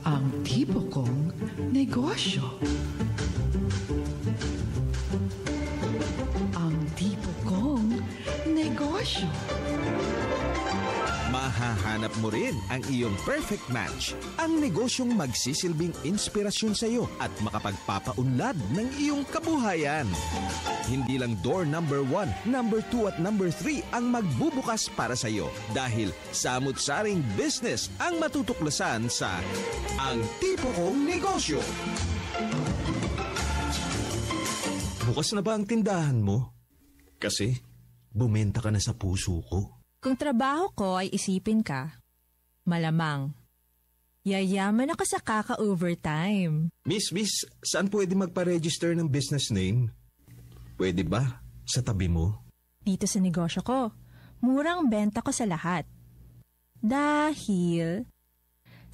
Ang tipo kong negosyo. Ang tipo kong negosyo. Mahahanap mo rin ang iyong perfect match. Ang negosyong magsisilbing inspirasyon sa iyo at makapagpapaunlad ng iyong kabuhayan. Hindi lang door number 1, number 2 at number 3 ang magbubukas para sa iyo dahil samut-saring business ang matutuklasan sa Ang Tipo Kong Negosyo. Bukas na ba ang tindahan mo? Kasi bumenta ka na sa puso ko. Kung trabaho ko ay isipin ka, malamang, yayaman ako sa kaka-overtime. Miss, saan pwede magpa-register ng business name? Pwede ba? Sa tabi mo? Dito sa negosyo ko, murang benta ko sa lahat. Dahil,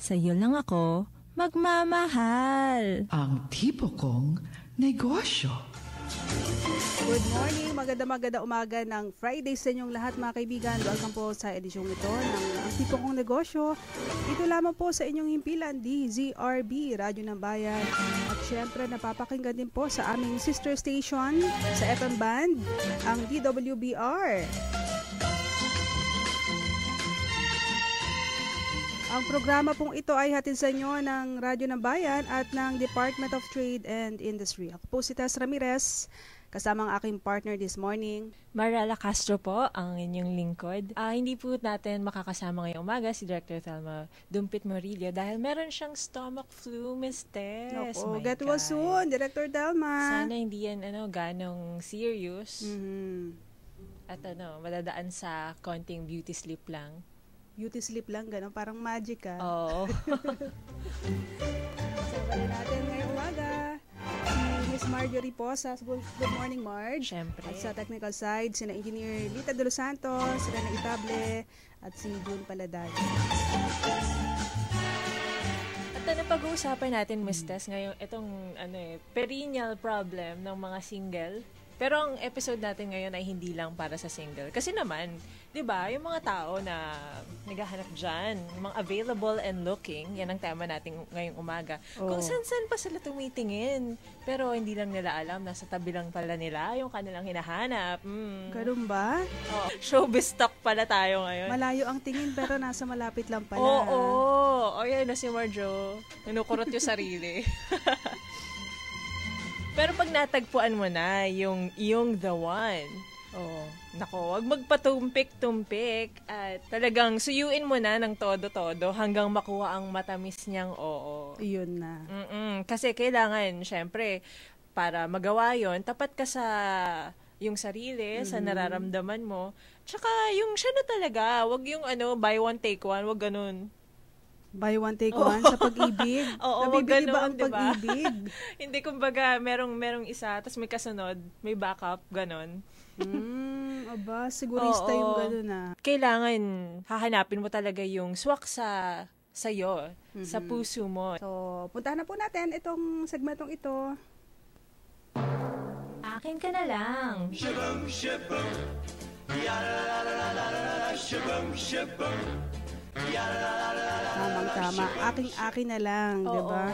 sa'yo lang ako magmamahal. Ang tipo kong negosyo. Good morning, maganda umaga ng Friday sa inyong lahat mga kaibigan. Welcome po sa edisyong ito ng Ang Tipo Kong Negosyo. Ito lamang po sa inyong himpilan, DZRB, Radyo ng Bayan. At syempre napapakinggan din po sa aming sister station sa FM Band, ang DWBR. Ang programa pong ito ay hatid sa inyo ng Radyo ng Bayan at ng Department of Trade and Industry. Ako po si Tess Ramirez, kasama ang aking partner this morning. Marala Castro po, ang inyong lingkod. Hindi po natin makakasama ngayong umaga si Director Thelma Dumpit Morillo dahil meron siyang stomach flu, Miss Tess. Opo, get well soon, Director Thelma. Sana hindi yan ganong serious. At madadaan sa konting beauty sleep lang. Beauty sleep lang, gano'n. Parang magic, ah. Oo. Sabali natin ngayong umaga. Si Miss Marjorie Posas. Good morning, Marge. Siyempre. At sa technical side, sina Engineer Lita De Los Santos, sila na Itable, at si June Paladag. At pag-uusapan natin, Miss Tess, ngayon itong perennial problem ng mga single. Pero ang episode natin ngayon ay hindi lang para sa single. Kasi naman, 'di ba, yung mga tao na naghahanap diyan, yung mga available and looking, yan ang tema natin ngayong umaga. Kung saan-saan pa sila tumitingin, pero hindi lang nila alam, nasa tabi lang pala nila yung kanilang hinahanap. Ganun ba? Oh, showbiz talk pala tayo ngayon. Malayo ang tingin pero nasa malapit lang pala. Oo. O yan na si Marjo. Nanukurot yung sarili. Pero pag natagpuan mo na yung the one, nako, wag magpatumpik-tumpik at talagang suyuin mo na ng todo-todo hanggang makuha ang matamis niyang oo. Iyon na. Kasi kailangan, syempre, para magawa yon, tapat ka sa yung sarili, sa nararamdaman mo. Tsaka yung siya na talaga, wag yung buy one, take one, wag ganun. Buy one, take one sa pag-ibig. Nabibili ba ang pag-ibig? Hindi, kumbaga, merong isa, tapos may kasunod, may backup, ganon. Aba, sigurista yung ganon Kailangan, hahanapin mo talaga yung swak sa'yo, sa puso mo. So, puntahan na po natin itong segmentong ito. Akin ka na lang. Shabam, shabam. Yadadadadadadada, shabam, shabam. Tamang-tama. Aking-akin na lang, diba?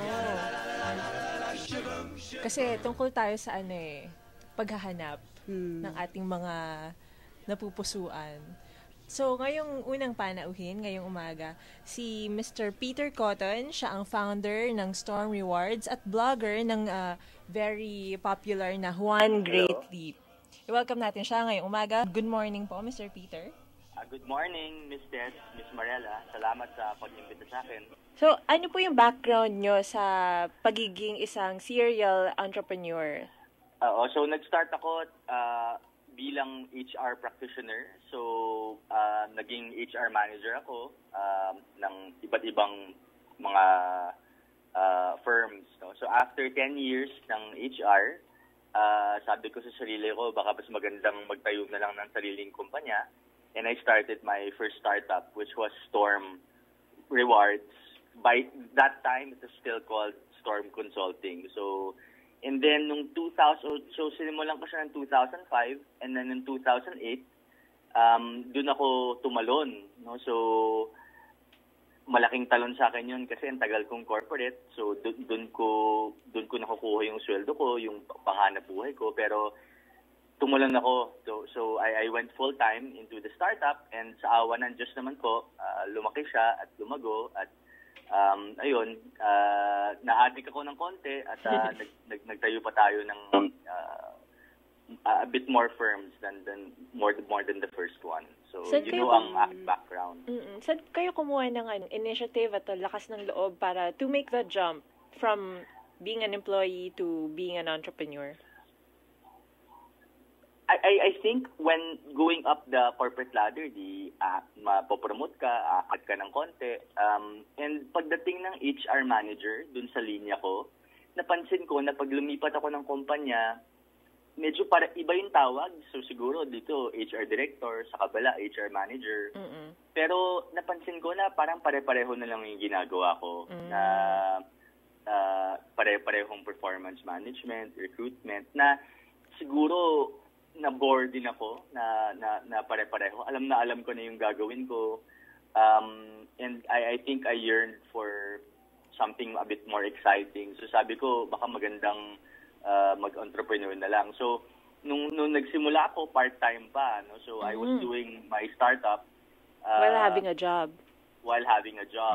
Kasi tungkol tayo sa paghahanap ng ating mga napupusuan. So, ngayong unang panauhin, ngayong umaga, si Mr. Peter Cotton, siya ang founder ng Storm Rewards at blogger ng very popular na One Great Leap. I-welcome natin siya ngayong umaga. Good morning po, Mr. Peter. Good morning, Miss Tess, Miss Marella. Salamat sa pag-imbita sa akin. So, ano po yung background nyo sa pagiging isang serial entrepreneur? So, nag-start ako bilang HR practitioner. So, naging HR manager ako ng iba't ibang mga firms. No? So, after 10 years ng HR, sabi ko sa sarili ko, baka mas magandang magtayo na lang ng sariling kumpanya. And I started my first startup, which was Storm Rewards. By that time, it was still called Storm Consulting. So, and then, nung 2000, so sinimulan ko siya ng 2005, and then in 2008, dun ako tumalon. No? So, malaking talon sa akin yun kasi ang tagal kong corporate. So, doon ko nakukuha yung sweldo ko, yung panghanap buhay ko. Pero, tumulan ako. So I went full-time into the startup and sa awa ng Diyos naman po, lumaki siya at lumago. At, ayun, na-addict ako ng konti at nagtayo pa tayo ng a bit more firms than more than the first one. So, ang aking background. Saan kayo kumuha ng initiative at lakas ng loob para to make the jump from being an employee to being an entrepreneur? I think when going up the corporate ladder, mapopromote ka, aakat ka ng konti. And pagdating ng HR manager dun sa linya ko, napansin ko na pag lumipat ako ng kumpanya, medyo para iba yung tawag. So siguro dito HR director, sa kabala HR manager. Pero napansin ko na parang pare-pareho na lang yung ginagawa ko. Na pare-parehong performance management, recruitment, na siguro na-bore din ako na pare-pareho. Alam ko na yung gagawin ko. And I think I yearned for something a bit more exciting. So sabi ko, baka magandang mag-entrepreneur na lang. So, nung nagsimula ako, part-time pa. No? So, I was doing my startup. While having a job.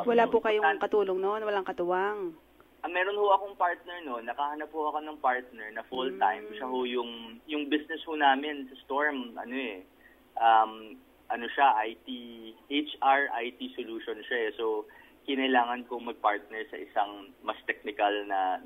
Wala po kayong katulong noon? Walang katuwang? Meron ho akong partner noon. Nakahanap ho ako ng partner na full-time. Siya ho yung business ho namin sa Storm. Siya, HR, IT solution siya. So, kinailangan kong mag-partner sa isang mas technical na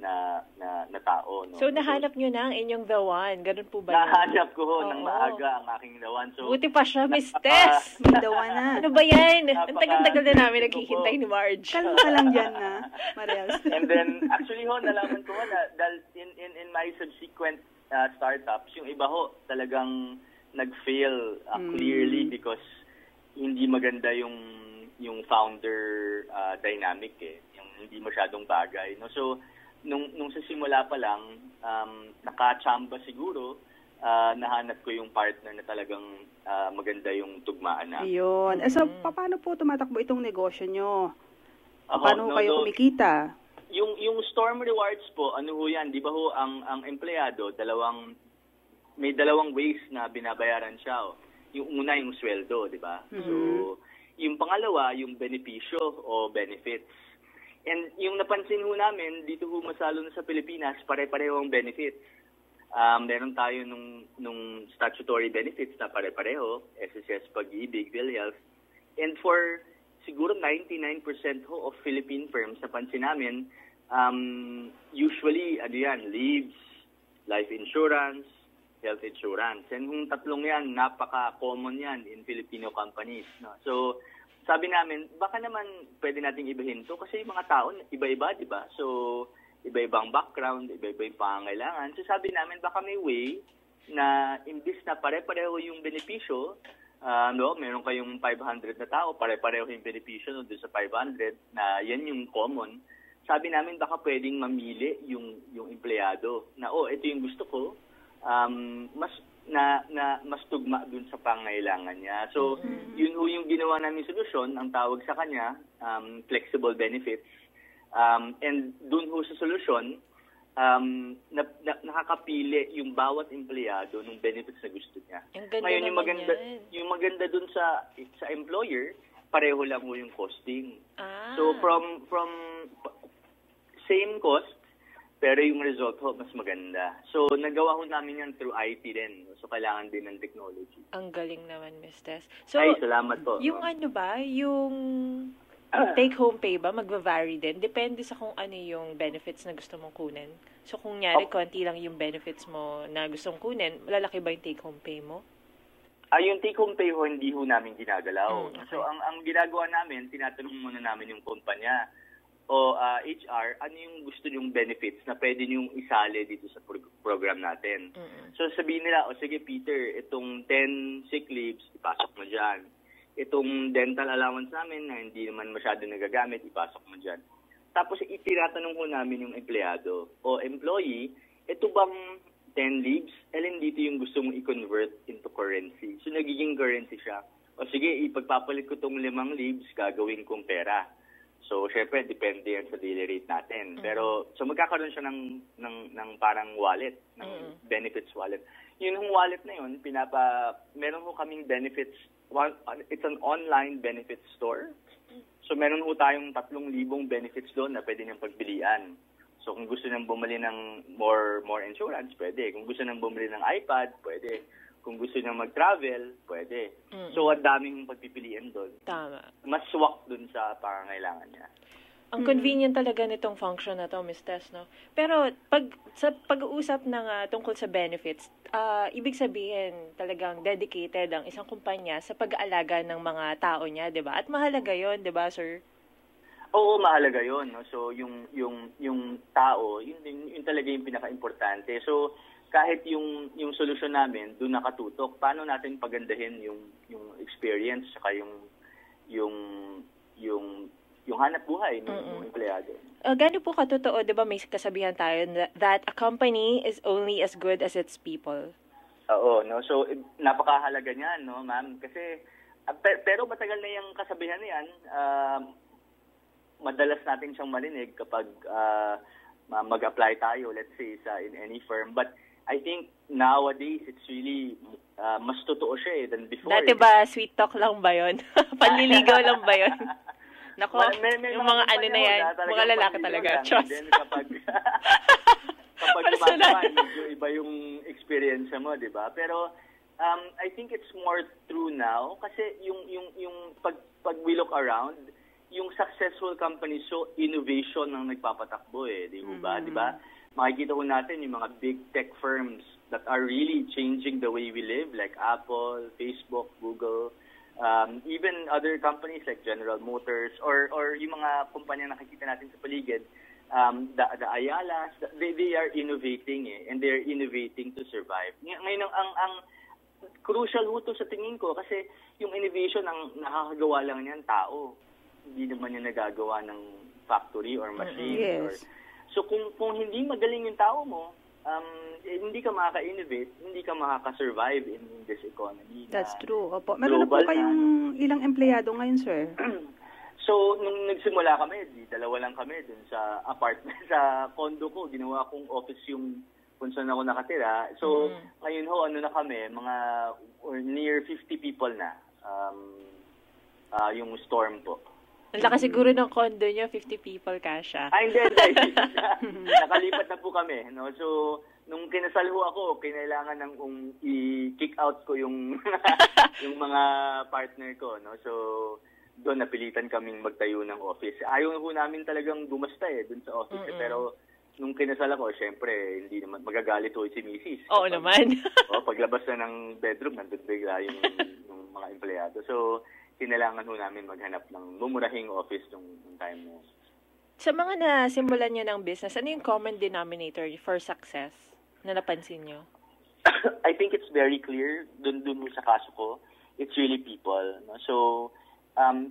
tao. No? So, nahanap nyo na ang inyong the one. Ganun po ba yun? Nahanap ko ng maaga ang aking the one. So, buti pa siya, Miss Tess. May the one na. Ano ba yan? Ang tagal-tagal na namin naghihintay ni Marge. Kalma ka lang dyan na, Mariel. And then, actually nalaman ko na dahil in my subsequent startups, yung iba talagang nag-fail clearly because hindi maganda yung founder dynamic yung hindi masyadong bagay, no? So nung sa simula pa lang nakachamba siguro, nahanap ko yung partner na talagang maganda yung tugmaan na. Ayun. So paano po tumatakbo itong negosyo nyo? Paano kayo kumikita? Yung Storm Rewards po, ano ho yan, di ba ho ang empleyado, may dalawang ways na binabayaran siya. Yung una yung sweldo, di ba? So yung pangalawa, yung benepisyo o benefits. And yung napansin ho namin, dito ho masalo na sa Pilipinas, pare-pareho ang benefits. Meron tayo nung statutory benefits na pare-pareho, SSS, Pag-ibig, PhilHealth. And for siguro 99% ho of Philippine firms, napansin namin, usually, leaves, life insurance, health insurance. And yung tatlong yan, napaka-common yan in Filipino companies. No? So, sabi namin, baka naman pwede nating ibahin to kasi yung mga tao, iba-iba, di ba? So, iba-ibang background, iba-iba yung pangangailangan. So, sabi namin, baka may way na imbis na pare-pareho yung benepisyo, meron kayong 500 na tao, pare-pareho yung benepisyo doon sa 500, na yan yung common. Sabi namin, baka pwedeng mamili yung empleyado na, ito yung gusto ko, mas tugma dun sa pangangailangan niya. So, yun yung ginawa namin solusyon, ang tawag sa kanya, flexible benefits. And dun sa solusyon, nakakapili yung bawat empleyado ng benefits na gusto niya. Ngayon, yung maganda dun sa employer, pareho lang ho yung costing. So, from same cost, pero yung result mas maganda. So, nagawa ho namin yan through IT din. So, kailangan din ng technology. Ang galing naman, Ms. Tess. So, salamat po. Yung yung take-home pay ba, magva-vary din? Depende sa kung ano yung benefits na gusto mong kunin. So, kung konti lang yung benefits mo na gustong kunin, malalaki ba yung take-home pay mo? Yung take-home pay ho, hindi ho namin ginagalaw. Okay. So, ang ginagawa namin, tinatanong muna namin yung kumpanya o HR, ano yung gusto nyong benefits na pwede nyong isali dito sa program natin. So sabihin nila, sige Peter, itong 10 sick leaves, ipasok mo dyan. Itong dental allowance namin na hindi naman masyado nagagamit, ipasok mo dyan. Tapos itinatanong ko namin yung empleyado o employee, ito bang 10 leaves, alin dito yung gusto mong i-convert into currency. So nagiging currency siya. O sige, ipagpapalit ko itong 5 leaves, gagawin kong pera. So, syempre, depende yan sa daily rate natin. Pero, so magkakaroon siya ng parang wallet, ng benefits wallet. Yun yung wallet na yun, meron ho kaming benefits. It's an online benefits store. So, meron ho tayong 3,000 benefits doon na pwede niyang pagbilian. So, kung gusto niyang bumili ng more insurance, pwede. Kung gusto niyang bumili ng iPad, pwede. Kung gusto niyang mag-travel, pwede. So, ang daming pagpipilian doon. Tama. Mas swak doon sa pangangailangan niya. Ang convenient talaga nitong function na to, Miss Tess, no? Pero sa pag-uusap ng tungkol sa benefits, ibig sabihin talagang dedicated ang isang kumpanya sa pag-aalaga ng mga tao niya, 'di ba? At mahalaga 'yon, 'di ba, sir? Oo, mahalaga 'yon, no? So yung tao, yun talaga yung pinaka-importante. So kahit yung solusyon namin doon nakatutok, paano natin pagandahin yung experience saka yung hanap buhay ng empleyado. Gano'n po katotoo, di ba may kasabihan tayo that a company is only as good as its people? Oo, no? So, napakahalaga niyan, no, ma'am? Kasi, pero matagal na yung kasabihan na yan. Madalas natin siyang marinig kapag mag-apply tayo, let's say, in any firm. But I think nowadays, it's really mas totoo siya than before. Dati ba, sweet talk lang ba yun? Panliligaw lang ba yun? Nako, yung mga ano na yan, mga lalaki talaga. Trust. Then kapag tumatama, medyo iba yung experience mo, di ba? Pero I think it's more true now kasi yung pag we look around, yung successful companies, so innovation ang nagpapatakbo di ba? Di ba? Makikita ko natin yung mga big tech firms that are really changing the way we live, like Apple, Facebook, Google, even other companies like General Motors or yung mga kumpanya na nakikita natin sa paligid, the Ayalas, they are innovating and they are innovating to survive. Ngayon ang crucial ho to sa tingin ko kasi yung innovation ang nakakagawa lang niyan tao. Hindi naman niya nagagawa ng factory or machine. Yes. So kung hindi magaling yung tao mo, hindi ka makaka-innovate, hindi ka makaka-survive in this economy. That's true. Opo. Meron na po kayong ilang empleyado ngayon, sir? So, nung nagsimula kami, dalawa lang kami dun sa apartment, sa condo ko. Ginawa kong office yung kung saan ako nakatira. So, ngayon ho, ano na kami, mga near 50 people na yung storm po. Ang laki siguro ng condo niyo, 50 people kasha. Ay, hindi. Nakalipat na po kami. No? So, nung kinasal ho ako, kinailangan ng i-kick out ko yung yung mga partner ko. No? So, doon napilitan kaming magtayo ng office. Ayaw ho namin talagang gumasta doon sa office. Pero nung kinasal ako, syempre, hindi naman magagalit ho si Mrs. Oo naman. Paglabas na ng bedroom, nandun bigla yung mga empleyado. So, kinailangan ho namin maghanap ng mumurahing office nung time mo. Sa mga nasimulan nyo ng business, ano yung common denominator for success na napansin nyo? I think it's very clear dun sa kaso ko. It's really people. No? So,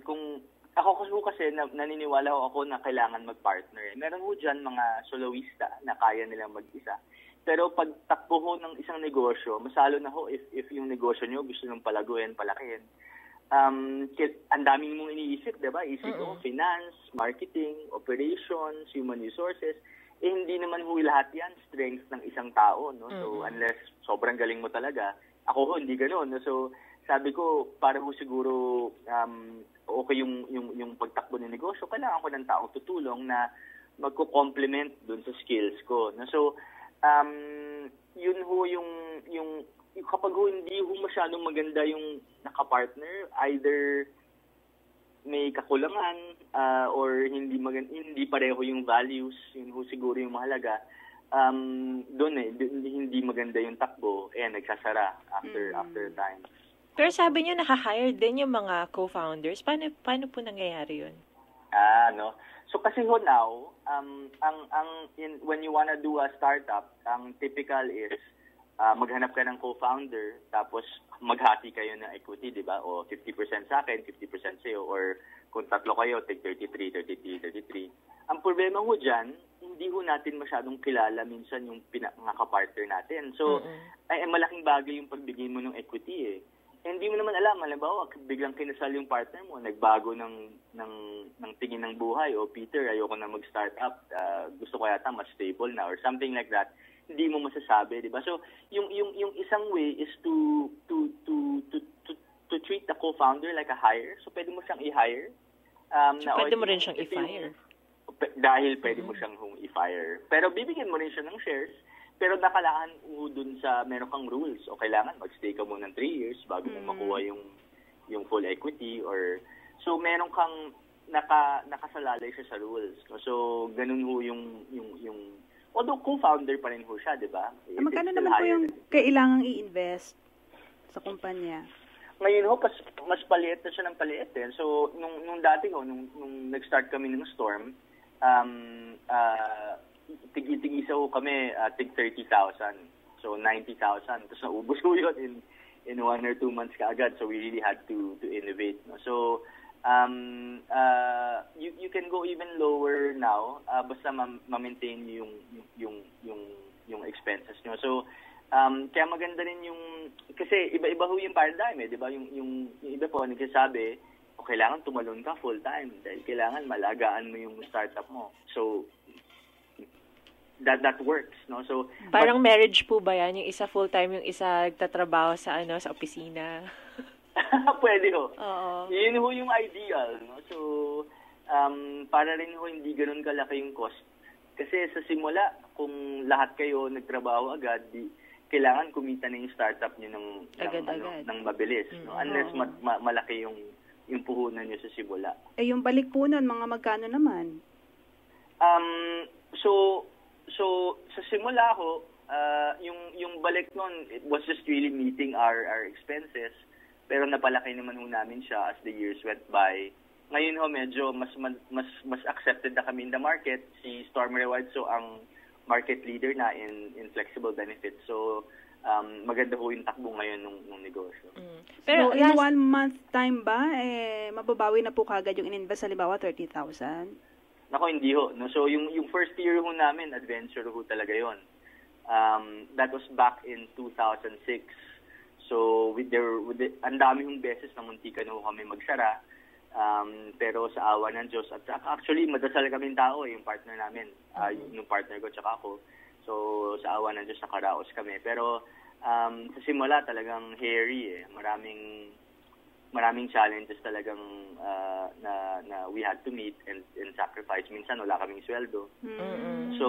kung ako kasi naniniwala ako na kailangan mag-partner. Meron ho dyan mga soloista na kaya nilang mag-isa. Pero pag takbo ho ng isang negosyo, masalo na ho if yung negosyo nyo gusto nang palaguin, palakihin. Ang daming mong iniisip, diba? Isip mo, finance, marketing, operations, human resources. Hindi naman ho lahat yan strength ng isang tao, no? So, unless sobrang galing mo talaga, ako ho, hindi gano'n. No? So, sabi ko, para ho siguro okay yung pagtakbo ng negosyo, kailangan ko ng taong tutulong na magko-complement dun sa skills ko. No? So, yun ho yung kapag hindi ho masyadong maganda yung nakapartner, either may kakulangan or hindi pareho yung values, yun ho siguro yung mahalaga. Doon hindi maganda yung takbo, nagsasara after time. Pero sabi niyo naka-hire din yung mga co-founders. Paano po nangyayari yun? No. So kasi ho now, when you wanna do a startup, ang typical is maghanap ka ng co-founder, tapos maghati kayo ng equity, di ba? O 50% sa akin, 50% sa'yo, or kung tatlo kayo, take 33. Ang problema ho dyan, hindi ho natin masyadong kilala minsan yung mga kapartner natin. So, ay malaking bagay yung pagbigay mo ng equity hindi mo naman alam, halimbawa, biglang kinasal yung partner mo, nagbago ng tingin ng buhay, o Peter, ayoko na mag-start up, gusto ko yata mas stable na, or something like that. Hindi mo masasabi, di ba? So, yung isang way is to treat the co-founder like a hire. So, pwede mo siyang i-hire. So, pwede mo rin siyang i-fire. Dahil pwede mo siyang i-fire. Pero bibigyan mo rin siya ng shares. Pero nakalaan mo dun sa meron kang rules. O kailangan mag-stay ka muna ng 3 years bago mo makuha yung full equity. Or so, meron kang nakasalalay siya sa rules. So, ganun ho yung although co-founder pa rin ho siya, di ba? Magkano naman po yung kailangang i-invest sa kumpanya? Ngayon ho, mas paliit na siya ng paliit eh. So, nung dati ho, nung nag-start kami ng Storm, tig-isa ho kami, tig 30,000. So, 90,000. Tapos naubos ko yun in 1 or 2 months kaagad. So, we really had to innovate. No? So, you can go even lower now, basta ma-maintain yung expenses nyo. So, kaya maganda rin kasi iba-iba ho yung paradigm eh, di ba? Yung iba po nagsasabi, kailangan tumalon ka full-time dahil kailangan malagaan mo yung startup mo. So, that works, no? So, parang marriage po ba yan? Yung isa full-time, yung isa nagtatrabaho sa opisina? Pwede ho. Oo. Yun ho yung ideal, no? So, para rin ho hindi ganun kalaki yung cost. Kasi sa simula, kung lahat kayo nagtrabaho agad, kailangan kumita na yung startup nyo ng mabilis. No? Unless malaki yung puhunan nyo sa simula. Yung balik po nun, mga magkano naman? So sa simula ho, yung balik nun, it was just really meeting our expenses. Pero napalaki naman ho namin siya as the years went by. Ngayon ho, medyo mas accepted na kami in the market. Si Storm Rewards, so ang market leader na in flexible benefits. So, maganda ho yung takbo ngayon ng negosyo. Pero so, in 1 month time ba, mababawi na po kagad yung in-invest, halimbawa 30,000? Nako, hindi ho. No? So, yung first year ho namin, adventure ho talaga yon. That was back in 2006. So, ang dami hong beses na muntikan ho kami magsara. Pero sa awa ng Diyos, at actually, madasal kaming tao, yung partner namin, yung partner ko tsaka ako. So, sa awa ng Diyos, nakaraos kami. Pero, sa simula, talagang hairy eh. Maraming challenges talagang na we had to meet and sacrifice. Minsan, wala kaming sweldo. So,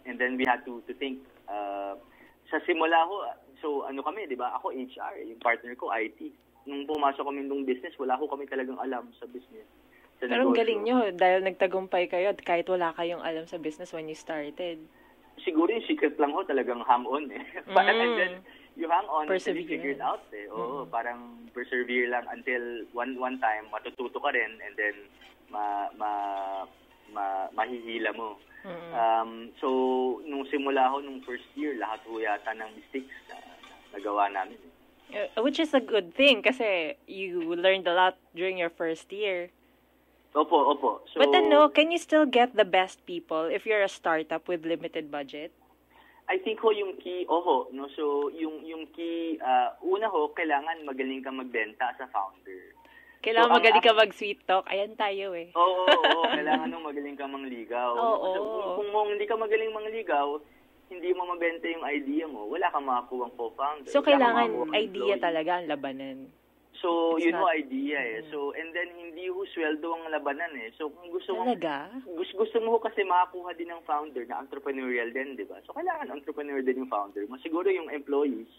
and then we had to think, sa simula ho, so ano kami, di ba? Ako HR, yung partner ko IT. Nung pumasok kami nung business, wala ko kami talagang alam sa business. Pero ang galing nyo, dahil nagtagumpay kayo at kahit wala kayong alam sa business when you started. Siguro yung secret lang ho, talagang hang-on eh. And then, you hang on until you figure it out eh. Oo, parang persevere lang until one time, matututo ka rin and then mahihila mo. So, nung simula ho, nung first year, lahat ho yata ng mistakes na nagawa namin eh. Which is a good thing kasi you learned a lot during your first year. Opo. So, but can you still get the best people if you're a startup with limited budget? I think ho yung key, no? So, yung key, una ho, kailangan magaling ka magbenta as a founder. Kailangan magaling ka mag-sweet talk. Ayan tayo eh. Oo. Kailangan magaling ka mangligaw. So, kung hindi ka magaling mangligaw, hindi mo mabenta yung idea mo, wala kang makakuha ng co-founder. So, kailangan idea talaga ang labanan. So, yun ho idea eh. So, and then, hindi ho sweldo ang labanan eh. So, kung gusto mo, gusto mo ho kasi makakuha din ng founder na entrepreneurial din, di ba? So, kailangan entrepreneur din yung founder mo. Siguro yung employees,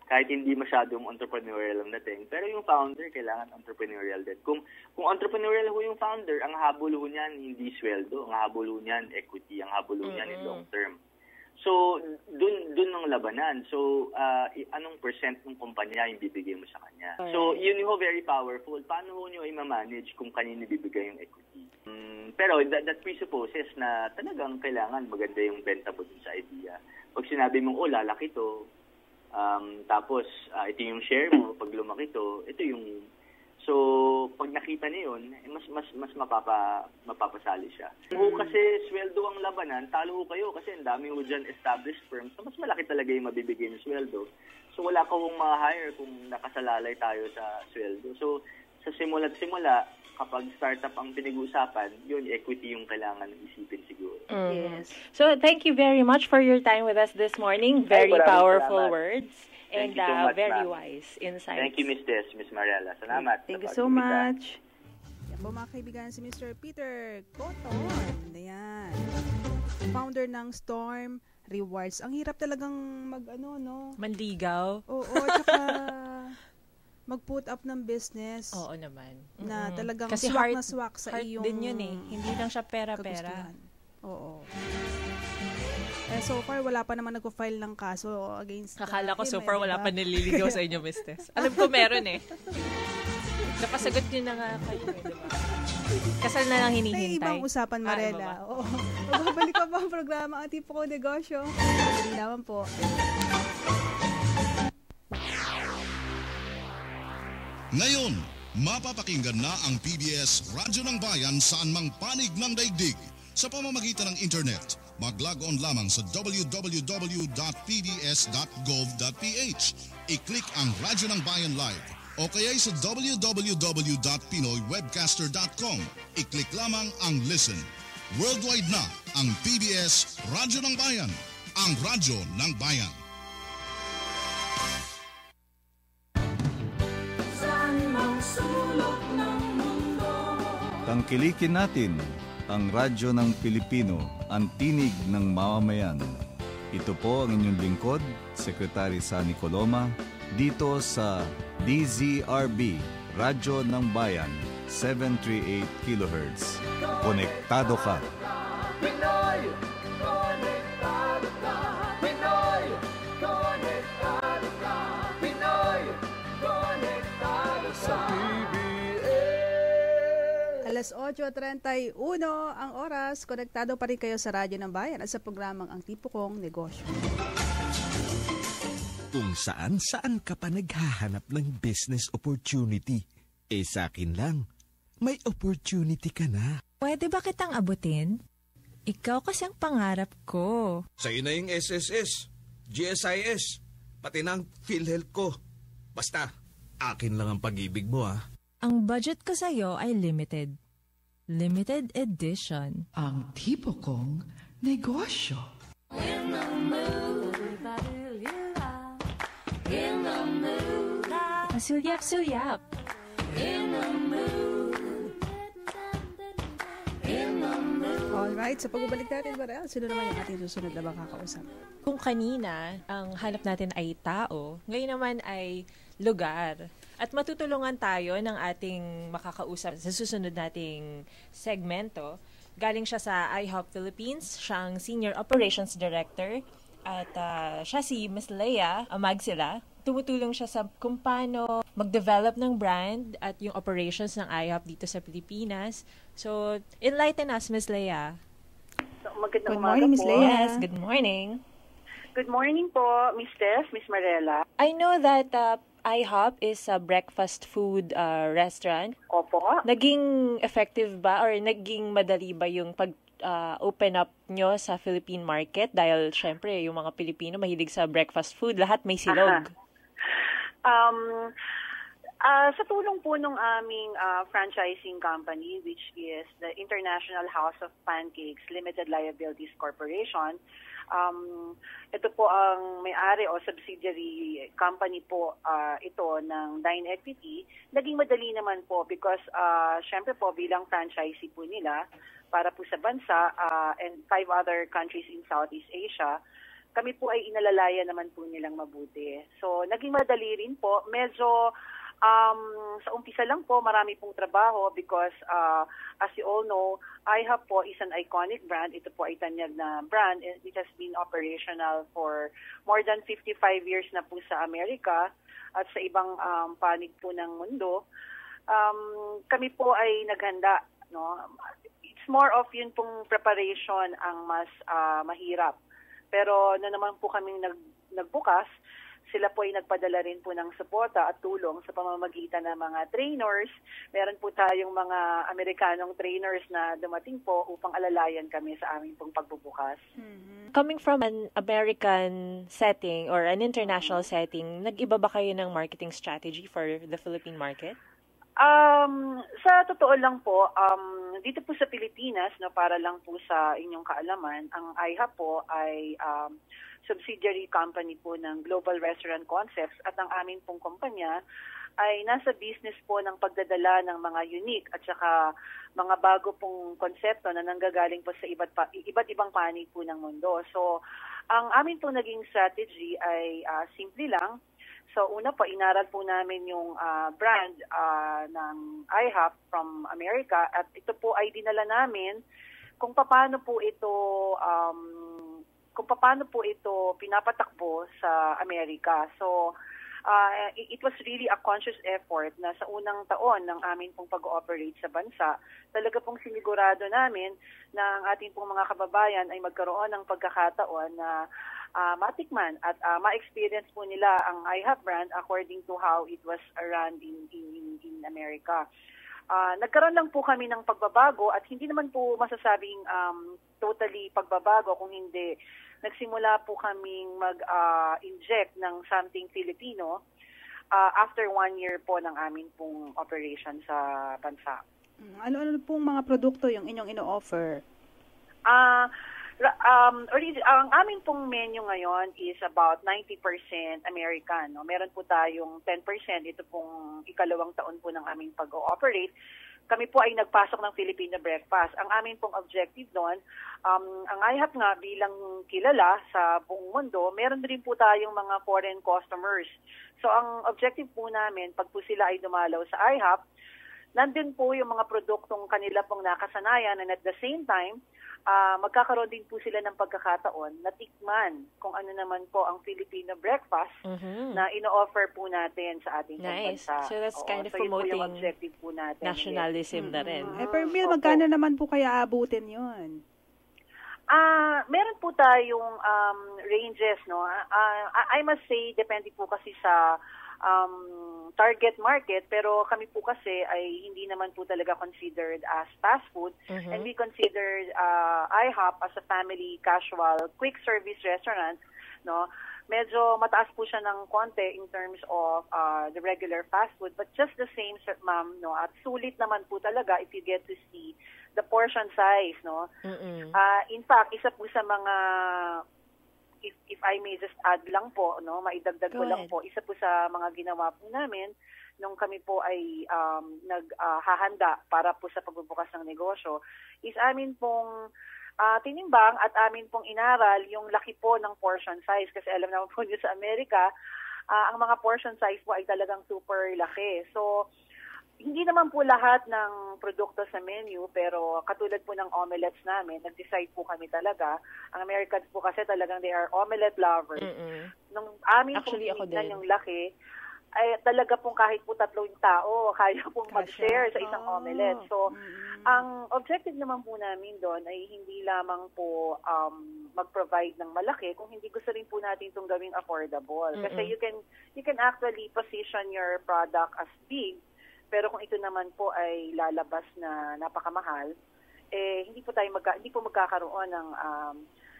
kahit hindi masyadong entrepreneurial ang dating, pero yung founder, kailangan entrepreneurial din. Kung entrepreneurial ho yung founder, ang habol ho niyan, hindi sweldo. Ang habol ho niyan, equity. Ang habol ho niyan, long term. So, dun ang labanan. So, anong percent ng kumpanya yung bibigay mo sa kanya? So, yun ho very powerful. Paano ho nyo i-manage kung kanino bibigay yung equity? Pero that presupposes na talagang kailangan maganda yung benta mo dun sa idea. Pag sinabi mong, lalaki to, tapos ito yung share mo, pag lumaki to, ito yung... So, pag nakita niya yun, mas mapapasali siya. Kung kasi sweldo ang labanan, talo ho kayo kasi ang dami ho dyan established firms. So, mas malaki talaga yung mabibigay ng sweldo. So, wala ka hong ma-hire kung nakasalalay tayo sa sweldo. So, sa simula't simula, kapag startup ang pinag-uusapan, yun, equity yung kailangan isipin siguro. Yes. So, thank you very much for your time with us this morning. Very powerful words. And Thank you so much, very ma'am. wise insights. Thank you, Miss Des, Miss Mariela. Salamat. Thank you so much. Yan po mga kaibigan, si Mr. Peter Cotton. Ayan. Founder ng Storm Rewards. Ang hirap talagang Manligaw. Oo, tsaka mag-put up ng business. Oo naman. Na talagang kasi swak na swak sa heart iyong din yun eh. Hindi lang siya pera-pera. kagustuhan. Oo. So far, wala pa naman nag-file ng kaso against Kakala ko him, so far wala diba? pa nililigaw sa inyo, Miss Tess. Alam ko meron eh. Napasagot nyo na nga kayo eh, diba? Kasal na lang hinihintay. May ibang usapan, Marela. Oo. Magbabalik pa ba ang programa ang Tipo Kong Negosyo? Hindi naman po. Ngayon, mapapakinggan na ang PBS Radyo ng Bayan saan mang panig ng daigdig. Sa pamamagitan ng internet, mag-log on lamang sa www.pbs.gov.ph. I-click ang Radyo ng Bayan Live o kaya sa www.pinoywebcaster.com. I-click lamang ang Listen. Worldwide na ang PBS Radyo ng Bayan, ang Radyo ng Bayan. Tangkilikin natin ang radyo ng Pilipino, ang tinig ng mamamayan. Ito po ang inyong lingkod, Secretary Sunny Coloma, dito sa DZRB, Radyo ng Bayan, 738 kHz. Konektado ka! Pinoy! Konektado ka! Pinoy! Konektado ka! Pinoy! Konektado sa Alas 8:31 ang oras. Konektado pa rin kayo sa Radyo ng Bayan at sa programang Ang Tipo Kong Negosyo. Kung saan ka pa naghahanap ng business opportunity, sa akin lang, may opportunity ka na. Pwede ba kitang abutin? Ikaw kasi ang pangarap ko. Sa'yo na yung SSS, GSIS, pati na ang PhilHealth ko. Basta, akin lang ang pag-ibig mo Ang budget ko sa'yo ay limited. Limited edition. Ang Tipo Kong Negosyo. Sulyap-sulyap. Alright, sa pagbabalik natin, Barel, sino naman yung ating susunod na makakausap? Kung kanina, ang hanap natin ay tao, ngayon naman ay lugar. At matutulungan tayo ng ating makakausap sa susunod nating segmento. Galing siya sa IHOP Philippines, siyang Senior Operations Director. At siya si Ms. Leia Amagsila. Tumutulong siya sa kung paano mag-develop ng brand at yung operations ng IHOP dito sa Pilipinas. So, enlighten us, Ms. Leia. Good morning, Ms. Leia. Yes, good morning. Good morning po, Miss Tess, Miss Mariela. I know that IHOP is a breakfast food restaurant. Opo. Naging effective ba or naging madali ba yung pag-open up nyo sa Philippine market? Dahil syempre, yung mga Pilipino mahilig sa breakfast food, lahat may silog. Sa tulong po ng aming franchising company, which is the International House of Pancakes Limited Liabilities Corporation, ito po ang may-ari o subsidiary company po ito ng Dine Equity. Naging madali naman po because syempre po bilang franchisee po nila para po sa bansa and 5 other countries in Southeast Asia, kami po ay inalalaya naman po nilang mabuti. So naging madali rin po. Medyo sa umpisa lang po, marami pong trabaho because as you all know, IHOP po is an iconic brand. Ito po ay tanyag na brand. It has been operational for more than 55 years na po sa Amerika at sa ibang panig po ng mundo. Kami po ay naghanda. No? It's more of yun pong preparation ang mas mahirap. Pero na naman po kaming nagbukas, Sila po ay nagpadala rin po ng suporta at tulong sa pamamagitan ng mga trainers. Meron po tayong mga Amerikanong trainers na dumating po upang alalayan kami sa aming pong pagbubukas. Coming from an American setting or an international setting, nag-iba ba kayo ng marketing strategy for the Philippine market? Sa totoo lang po, dito po sa Pilipinas, no, para lang po sa inyong kaalaman, ang IHOP po ay subsidiary company po ng Global Restaurant Concepts at ang aming pong kumpanya ay nasa business po ng pagdadala ng mga unique at saka mga bago pong konsepto na nanggagaling po sa iba't ibang panig po ng mundo. So, ang amin pong naging strategy ay simple lang. So, una po, inaral po namin yung brand ng IHOP from America at ito po ay dinala namin kung paano po ito pinapatakbo sa Amerika. So, it was really a conscious effort na sa unang taon ng amin pong pag-ooperate sa bansa, talaga pong sinigurado namin na ang ating pong mga kababayan ay magkaroon ng pagkakataon na matikman at ma-experience po nila ang IHOP brand according to how it was run in America. Nagkaroon lang po kami ng pagbabago at hindi naman po masasabing totally pagbabago kung hindi nagsimula po kaming mag-inject ng something Filipino after 1 year po ng amin pong operation sa bansa. Ano pong mga produkto yung inyong ino-offer? Ang aming pong menu ngayon is about 90% American. No? Meron po tayong 10%. Ito pong ikalawang taon po ng aming pag-ooperate. Kami po ay nagpasok ng Filipino breakfast. Ang aming pong objective doon, ang IHOP nga bilang kilala sa buong mundo, meron rin po tayong mga foreign customers. So ang objective po namin, pag po sila ay dumalaw sa IHOP, nandun po yung mga produktong kanila pong nakasanayan and at the same time, magkakaroon din po sila ng pagkakataon na tikman kung ano naman po ang Filipino breakfast na ino-offer po natin sa ating bansa. So that's kind of promoting yung objective po natin. Nationalism na rin. Per meal, magkano naman po kaya abutin yun? Meron po tayong ranges, no? I must say, depende po kasi sa target market, pero kami po kasi ay hindi naman po talaga considered as fast food, and we considered IHOP as a family casual quick service restaurant, no? Medyo mataas po siya ng konti in terms of the regular fast food, but just the same, ma'am, no? At sulit naman po talaga if you get to see the portion size, no? In fact, isa po sa mga if I may just add lang po, no, maidagdag ko lang po, isa po sa mga ginawa po namin nung kami po ay naghahanda para po sa pagbubukas ng negosyo, is amin pong tinimbang at amin pong inaral yung laki po ng portion size. Kasi alam naman po nyo sa Amerika, ang mga portion size po ay talagang super laki. So, hindi naman po lahat ng produkto sa menu, pero katulad po ng omelettes namin, nag-decide po kami talaga. Ang Americans po kasi talagang they are omelette lovers. Nung amin pong tinignan yung laki, ay talaga pong kahit po 3 tao, kaya pong mag-share sa isang omelette. So, ang objective naman po namin doon ay hindi lamang po mag-provide ng malaki, kung hindi gusto rin po natin itong gawing affordable. Kasi you can actually position your product as big, pero kung ito naman po ay lalabas na napakamahal, hindi po magkakaroon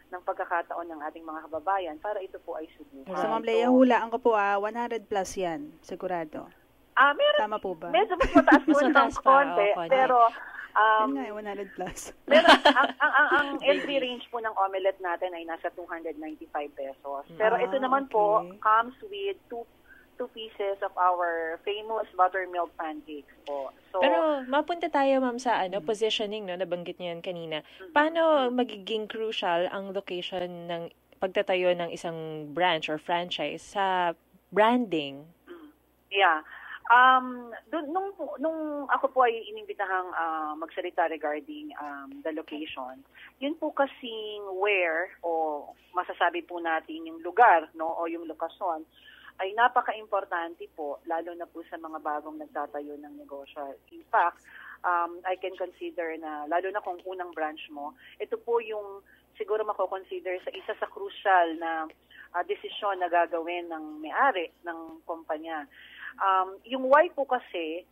ng pagkakataon ng ating mga kababayan para ito po ay subukan. So, Ma'am Lea, hulaan ko po, 100 plus yan, sigurado. Meron, tama po ba? Medyo mas mataas po ng konti, pero yun nga, 100 plus. Pero ang entry range po ng omelette natin ay nasa 295 pesos. Pero ito naman po comes with two pieces of our famous buttermilk pancakes po. So, pero mapunta tayo, ma'am, sa positioning, no, nabanggit niyo yan kanina. Paano magiging crucial ang location ng pagtatayo ng isang branch or franchise sa branding? Yeah. Nung ako po ay inimbitahang magsalita regarding the location, yun po kasing where o masasabi po natin yung lugar, no, o yung lokasyon ay napaka-importante po, lalo na po sa mga bagong nagtatayo ng negosyo. In fact, I can consider na, lalo na kung unang branch mo, ito po yung siguro mako-consider sa isa sa crucial na desisyon na gagawin ng may-ari ng kumpanya. Yung why po kasi,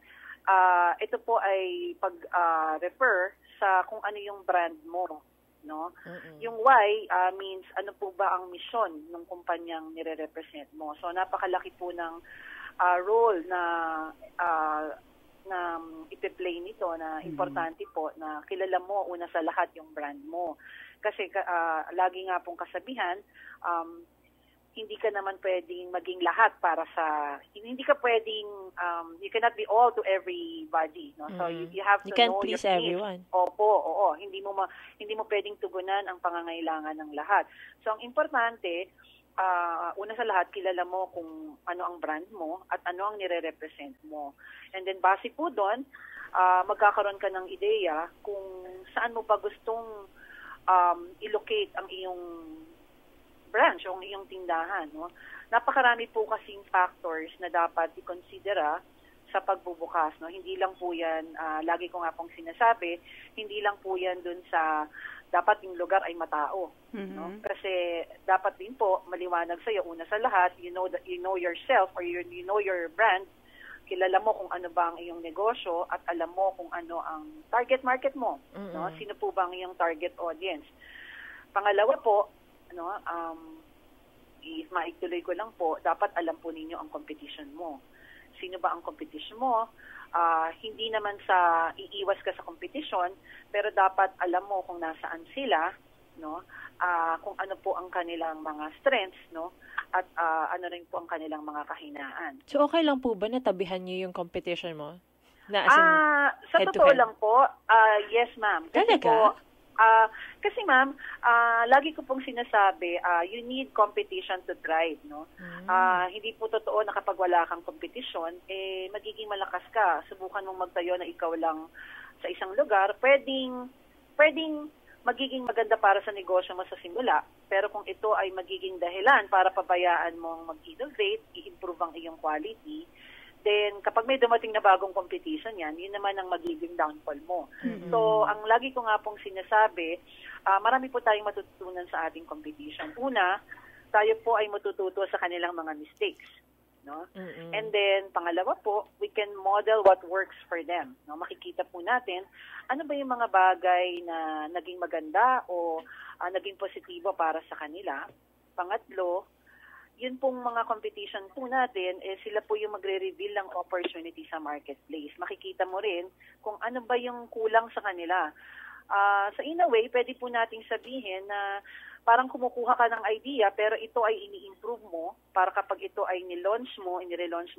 ito po ay pag-refer sa kung ano yung brand mo. No? Yung why means ano po ba ang misyon ng kumpanyang nire-represent mo. So napakalaki po ng role na ipe-play nito na importante po na kilala mo una sa lahat yung brand mo. Kasi lagi nga pong kasabihan, hindi ka naman pwedeng maging lahat para sa, hindi ka pwedeng, you cannot be all to everybody, no? So you have to know your needs. Everyone. Opo, oo. Hindi mo pwedeng tugunan ang pangangailangan ng lahat. So ang importante, una sa lahat, kilala mo kung ano ang brand mo at ano ang nire-represent mo. And then base po doon, magkakaroon ka ng ideya kung saan mo ba gustong i-locate ang iyong branch o ang iyong tindahan. No? Napakarami po kasing factors na dapat i-considera sa pagbubukas. No? Hindi lang po yan, lagi ko nga pong sinasabi, hindi lang po yan dun sa dapat yung lugar ay matao. No? Kasi dapat din po maliwanag sa iyo una sa lahat, you know yourself or you know your brand, kilala mo kung ano ba ang iyong negosyo at alam mo kung ano ang target market mo. No? Sino po ba ang iyong target audience? Pangalawa po, if maituloy ko lang po, dapat alam po ninyo ang competition mo. Sino ba ang competition mo? Hindi naman sa iiwas ka sa competition, pero dapat alam mo kung nasaan sila, no? Kung ano po ang kanilang mga strengths, no? At ano rin po ang kanilang mga kahinaan. So okay lang po ba na tabihan niyo yung competition mo? Na as in, sa totoo lang po, yes ma'am. Kasi po, kasi ma'am, lagi ko pong sinasabi, you need competition to thrive, no? Hindi po totoo na kapag wala kang competition, magiging malakas ka. Subukan mong magtayo na ikaw lang sa isang lugar. Pwedeng magiging maganda para sa negosyo mo sa simula, pero kung ito ay magiging dahilan para pabayaan mong mag-innovate, i-improve ang iyong quality, then kapag may dumating na bagong competition yan, yun naman ang magiging downfall mo. So, ang lagi ko nga pong sinasabi, marami po tayong matutunan sa ating competition. Una, tayo po ay matututo sa kanilang mga mistakes. No? And then, pangalawa po, we can model what works for them. No? Makikita po natin, ano ba yung mga bagay na naging maganda o naging positibo para sa kanila. Pangatlo, yun pong mga competition po natin, sila po yung magre-reveal ng opportunity sa marketplace. Makikita mo rin kung ano ba yung kulang sa kanila. So in a way, pwede po nating sabihin na parang kumukuha ka ng idea pero ito ay ini-improve mo para kapag ito ay inire-launch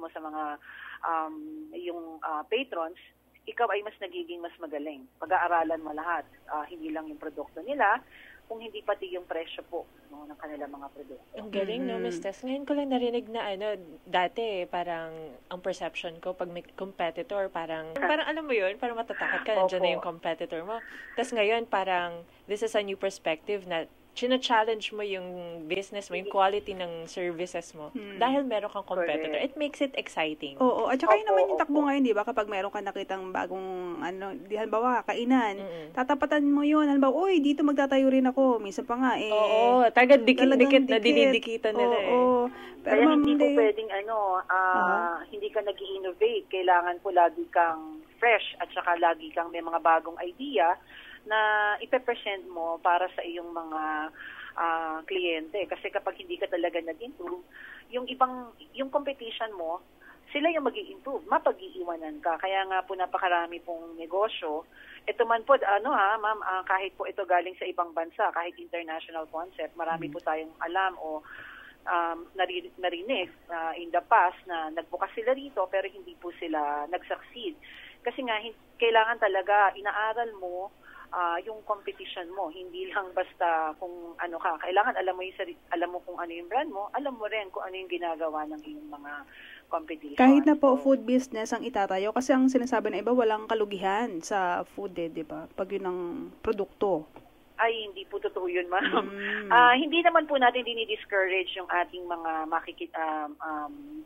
mo sa mga yung patrons, ikaw ay mas nagiging mas magaling. Pag-aaralan mo lahat, hindi lang yung produkto nila, kung hindi pati yung presyo po ng kanilang mga produkto. Ang galing, no, Ms. Tess? Ngayon ko lang narinig na, dati, parang ang perception ko, pag may competitor, parang alam mo yun, parang matatakot ka, nandiyan na yung competitor mo. Tapos ngayon, parang, this is a new perspective na china-challenge mo yung business mo, yung quality ng services mo, dahil meron kang competitor. Correct. It makes it exciting. Oo, at saka yun naman yung takbo ngayon, di ba? Kapag meron ka nakitang bagong, halimbawa, kainan, tatapatan mo yun, halimbawa, uy, dito magtatayo rin ako. Minsan pa nga, Oo, tagad dikit na dinidikitan nila Oo. Pero hindi po pwedeng, hindi ka nag-i-innovate. Kailangan po lagi kang fresh at saka lagi kang may mga bagong idea na ipe-present mo para sa iyong mga kliyente. Kasi kapag hindi ka talaga nag-improve, yung competition mo, sila yung mag-i-improve, mapag-iiwanan ka. Kaya nga po napakarami pong negosyo. Ito man po, ma'am, kahit po ito galing sa ibang bansa, kahit international concept, marami po tayong alam o narinig in the past na nagbukas sila rito pero hindi po sila nag-succeed. Kasi nga, kailangan talaga inaaral mo yung competition mo, hindi lang basta kung ano ka. Kailangan alam mo kung ano yung brand mo, alam mo rin kung ano yung ginagawa ng iyong mga competition. Kahit na po food business ang itatayo, kasi ang sinasabi na iba, walang kalugihan sa food di ba? Pag yun ang produkto. Ay, hindi po totoo yun, ma'am. Hindi naman po natin dinidiscourage yung ating mga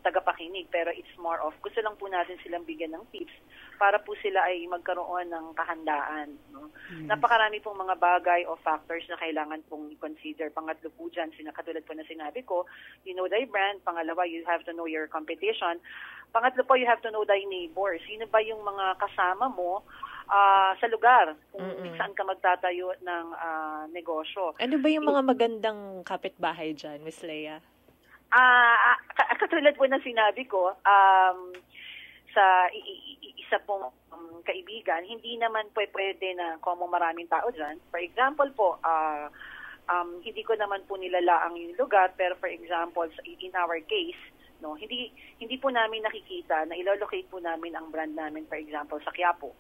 tagapakinig, pero it's more of, gusto lang po natin silang bigyan ng tips para po sila ay magkaroon ng kahandaan. No? Napakarami pong mga bagay o factors na kailangan pong i-consider. Pangatlo po dyan, katulad po na sinabi ko, you know thy brand. Pangalawa, you have to know your competition. Pangatlo po, you have to know thy neighbors. Sino ba yung mga kasama mo sa lugar kung saan ka magtatayo ng negosyo. Ano ba yung mga magandang kapitbahay dyan, Miss Leia? Katulad po ng sinabi ko, sa isa pong kaibigan, hindi naman pwede na kung maraming tao dyan. For example po, hindi ko naman po nilalaang yung lugar, pero for example, in our case, no, hindi po namin nakikita na ilo-locate po namin ang brand namin, for example, sa Quiapo.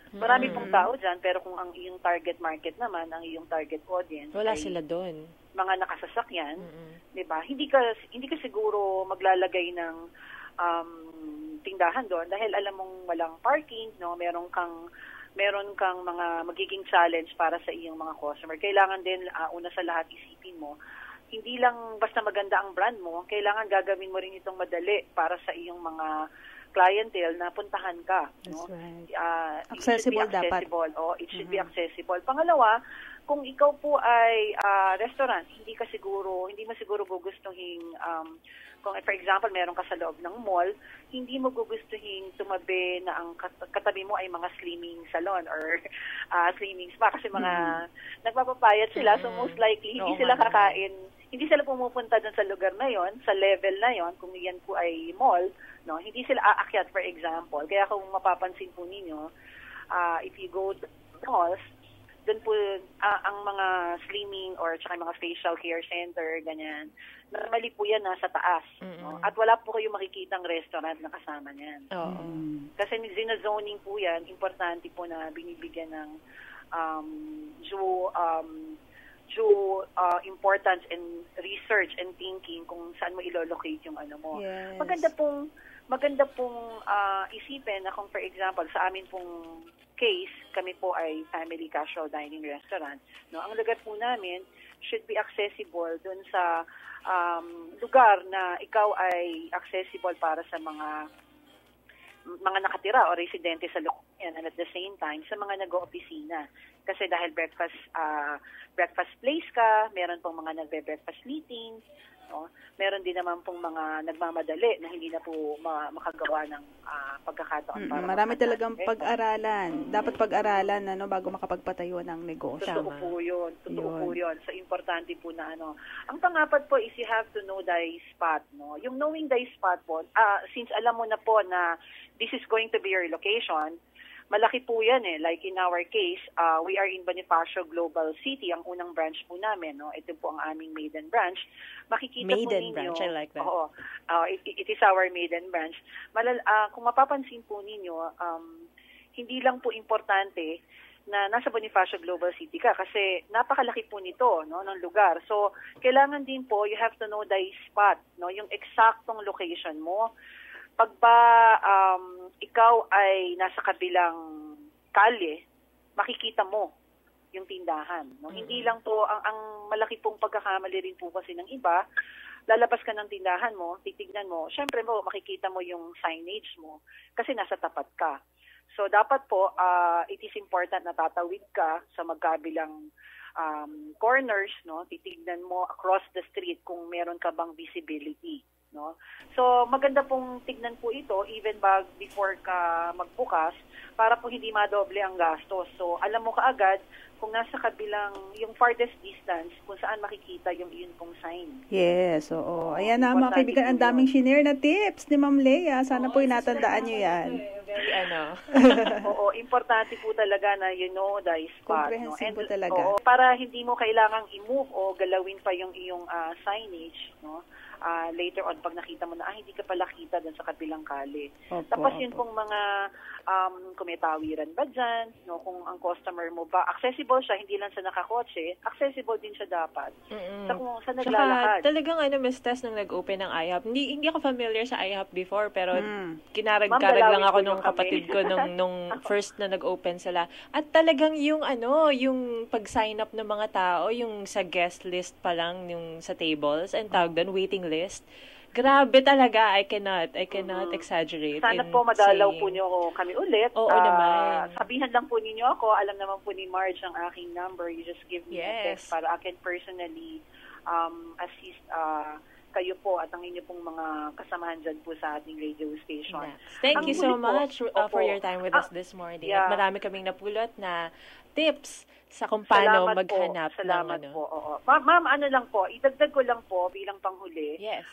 Marami pong tao dyan, pero kung ang iyong target market naman, ang iyong target audience, wala sila doon. Mga nakasasakyan, di ba? Hindi ka siguro maglalagay ng tindahan doon dahil alam mong walang parking, no? Meron kang mga magiging challenge para sa iyong mga customer. Kailangan din una sa lahat isipin mo, hindi lang basta maganda ang brand mo, kailangan gagawin mo rin itong madali para sa iyong mga clientele na puntahan ka. No? Right. Accessible dapat. It should be accessible. Pangalawa, kung ikaw po ay restaurant, hindi mo siguro gugustuhin, kung for example, meron ka sa loob ng mall, hindi mo gugustuhin tumabi na ang katabi mo ay mga slimming salon or slimming spa kasi mga nagpapapayat sila, so most likely hindi sila kakain, hindi sila pumupunta dun sa lugar na yon, sa level na yon, kung yan po ay mall, no, hindi sila aakyat, for example. Kaya kung mapapansin po ninyo, if you go to malls, doon po ang mga slimming or tsaka mga facial care center, ganyan, normally po yan nasa taas. No? At wala po kayong makikitang restaurant na kasama niyan. Kasi zina-zoning po yan, importante po na binibigyan ng due importance and research and thinking kung saan mo ilo-locate yung ano mo. Yes. Maganda pong isipin na kung for example sa amin pong case, kami po ay family casual dining restaurant. No, ang lugar po namin should be accessible dun sa lugar na ikaw ay accessible para sa mga nakatira o residente sa lugar and at the same time sa mga nag-oopisina. Kasi dahil breakfast place ka, meron pong mga nagbe-breakfast meetings, no? Meron din naman pong mga nagmamadali na hindi na po makagawa ng pagkakataon para marami talagang pag-aralan. Dapat pag-aralan bago makapagpatayo ng negosyo. Totoo po yun. So, importante po na Ang pangapat po is you have to know thy spot. No? Yung knowing thy spot po, since alam mo na po na this is going to be your location, malaki po yan eh. Like in our case, we are in Bonifacio Global City, ang unang branch po namin. No? Ito po ang aming maiden branch. Makikita maiden po ninyo. Branch, I like that. Oo. It is our maiden branch. Kung mapapansin po ninyo, hindi lang po importante na nasa Bonifacio Global City ka kasi napakalaki po nito, no, ng lugar. So, kailangan din po, you have to know thy spot, no, yung eksaktong location mo. Pag ba ikaw ay nasa kabilang kalye, makikita mo yung tindahan. No? Hindi lang to, ang malaki pong pagkakamali rin po kasi ng iba, lalabas ka ng tindahan mo, titignan mo, syempre makikita mo yung signage mo kasi nasa tapat ka. So, dapat po, it is important na tatawid ka sa magkabilang corners, no? Titignan mo across the street kung meron ka bang visibility. No? So, maganda pong tignan po ito even before ka magbukas para po hindi madoble ang gastos. So, alam mo kaagad kung nasa kabilang, yung farthest distance, kung saan makikita yung iyon pong sign. Yes, oo. Ayan na mga kaibigan, ang daming shinare na tips ni Ma'am Leia. Sana po inatandaan nyo yan. Very Oo, importante po talaga na you know the spot. Comprehensive po talaga. Oo, para hindi mo kailangang i-move o galawin pa yung iyong signage, no? later on, pag nakita mo na, hindi ka pala kita dun sa kabilang kali. Opo, Tapos yun pong mga, kung may tawiran ba dyan, no, kung ang customer mo ba, accessible siya, hindi lang sa nakakotse, accessible din siya dapat. Sa kung sa naglalakad. Tsaka talagang Miss Tess, nung nag-open ng IHOP, hindi ako familiar sa IHOP before, pero kinarag-karag lang ako nung kapatid ko nung first na nag-open sila. At talagang yung pag-sign up ng mga tao, yung sa guest list pa lang, yung sa tables, and tawag doon, waiting list. Grabe talaga. I cannot exaggerate. Sana po madalaw po niyo kami ulit. Oo naman. Sabihan lang po ninyo ako. Alam naman po ni Marge ang aking number. You just give me a text para I can personally assist kayo po at ang inyo pong mga kasamahan dyan po sa ating radio station. Yes. Thank you so much for your time with us this morning. Yeah. At marami kaming napulot na tips sa kung paano maghanap Salamat ng po. Oo. Ma'am, lang po, idagdag ko lang po bilang panghuli. Yes.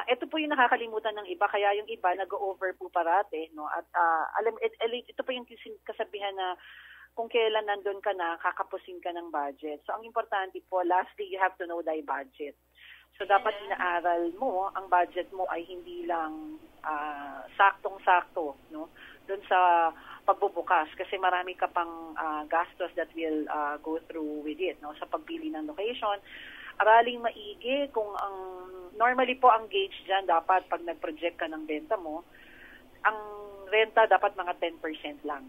Ito po yung nakakalimutan ng iba, kaya yung iba nag-over po parate, no? At ito po yung kasabihan na kung kailan nandun ka na, kakapusin ka ng budget. So, ang importante po, lastly, you have to know thy budget. So, dapat inaaral mo, ang budget mo ay hindi lang saktong-sakto, no? Doon sa pagbubukas kasi marami ka pang gastos that will go through with it, no? Sa pagpili ng location, araling maigi kung normally po ang gauge diyan dapat pag nag-project ka ng benta mo, ang renta dapat mga 10% lang.